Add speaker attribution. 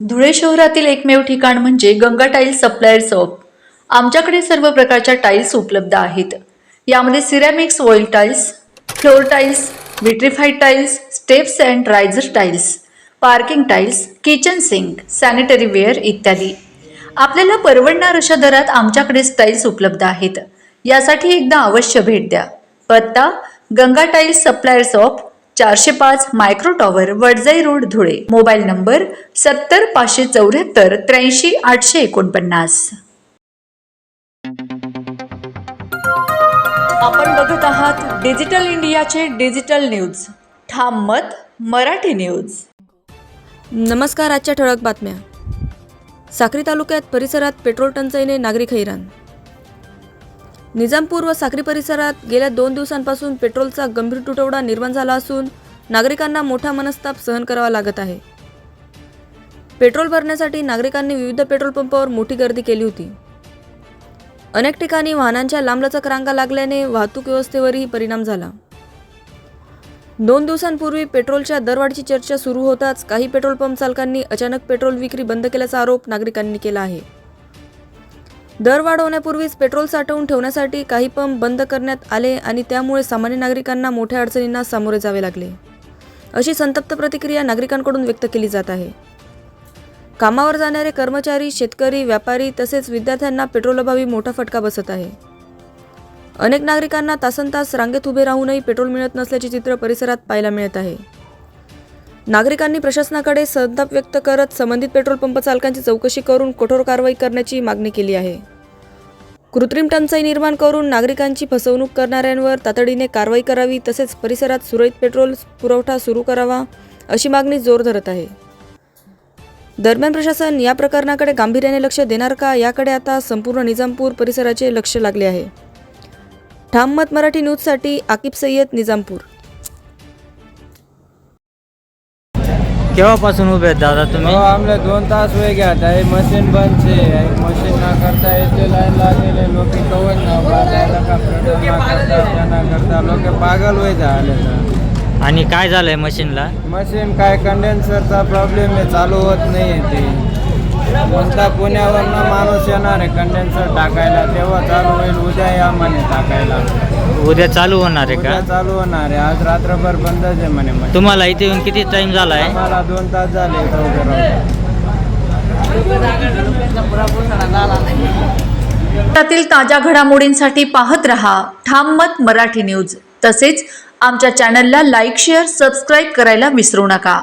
Speaker 1: धुळे शहरातील एकमेव ठिकाण म्हणजे गंगा टाइल्स सप्लायर शॉप। आमच्याकडे सर्व प्रकारच्या टाइल्स उपलब्ध आहेत। यामध्ये ceramics, oil tiles, floor tiles, vitrified tiles, steps and riser tiles, parking tiles, kitchen sink, sanitary ware इत्यादी। आपल्याला परवडणार अशा दरात आमच्याकडे टाइल्स उपलब्ध आहेत। यासाठी एकदा अवश्य भेट द्या। पत्ता Ganga tiles supplier shop, 405 micro tower, Wadjai road, Dhule. Mobile number 70 574 83 849। आपण बघत आहात डिजिटल इंडियाचे डिजिटल न्यूज। ठाम मत मराठी न्यूज।
Speaker 2: नमस्कार। आजच्या ठळक बातम्या। साक्री तालुक्यात परिसरात पेट्रोल टंचाईने नागरिक हैराण। निजामपूर व साक्री परिसरात गेल्या 2 दिवसांपासून पेट्रोलचा गंभीर तुटवडा निर्माण झाला असून नागरिकांना मोठा मनस्ताप सहन करावा लागत आहे। पेट्रोल भरण्यासाठी नागरिकांनी विविध पेट्रोल पंपावर मोठी गर्दी केली होती। अनेक ठिकाणी वाहनांच्या लांबलचक रांगा लागल्याने वाहतूक व्यवस्थेवरही परिणाम झाला। 2 दिवसांपूर्वी पेट्रोलच्या दरवाढीची चर्चा सुरू होताच काही पेट्रोल पंप चालकांनी अचानक पेट्रोल विक्री बंद केल्याचा आरोप नागरिकांनी केला आहे। दरवाढ होण्यापूर्वीच पेट्रोल साठवून ठेवण्यासाठी काही पंप बंद करण्यात आले आणि त्यामुळे सामान्य नागरिकांना मोठ्या अडचणींना सामोरे जावे लागले, अशी संतप्त प्रतिक्रिया नागरिकांकडून व्यक्त केली जात आहे। कामावर जाणारे कर्मचारी, शेतकरी, व्यापारी तसेच विद्यार्थ्यांना पेट्रोलअभावी मोठा फटका बसत आहे। अनेक नागरिकांना तासनतास रांगेत उभे राहूनही पेट्रोल मिळत नसल्याचे चित्र परिसरात पाहायला मिळत आहे। नागरिकांनी प्रशासनाकडे संताप व्यक्त करत संबंधित पेट्रोल पंप चालकांची चौकशी करून कठोर कारवाई करण्याची मागणी केली आहे। कृत्रिम टंचाई निर्माण करून नागरिकांची फसवणूक करणाऱ्यांवर तातडीने कारवाई करावी तसेच परिसरात सुरळीत पेट्रोल पुरवठा सुरू करावा, अशी मागणी जोर धरत आहे। दरम्यान प्रशासन या प्रकरणाकडे गांभीर्याने लक्ष देणार का, याकडे आता संपूर्ण निजामपूर परिसराचे लक्ष लागले आहे। ठाम मत मराठी न्यूजसाठी आकिब सय्यद, निजामपूर।
Speaker 3: केव्हापासून उभे आहेत दादा तुम्ही?
Speaker 4: आमले 2 तास हुए गया था। मशीन बंद छे, मशीन ना करता येते लाइन लागेले लोक कवन ना बाजायला का पेट्रोल ना करता लोक पागल होई झाले।
Speaker 3: आणि काय झालंय मशीनला?
Speaker 4: मशीन काय कंडेन्सरचा प्रॉब्लेम आहे, चालू होत नाही ते। कोणता पुण्यावरनं माणूस येणार आहे कंडेन्सर टाकायला, तेव्हा चालू होईल। उद्या या म्हणे टाकायला।
Speaker 3: उद्या चालू होणार आहे का?
Speaker 4: चालू होणार आहे, आज रात्रभर बंदच आहे म्हणे मशीन।
Speaker 3: तुम्हाला इथे येऊन किती टाइम झाला आहे?
Speaker 4: मला 2 तास झाले
Speaker 1: त्यातील ताज्या घडामोडींसाठी पाहत रहा ठाम मत मराठी न्यूज। तसेच आमच्या चॅनलला लाईक, शेअर, सबस्क्राईब करायला विसरू नका।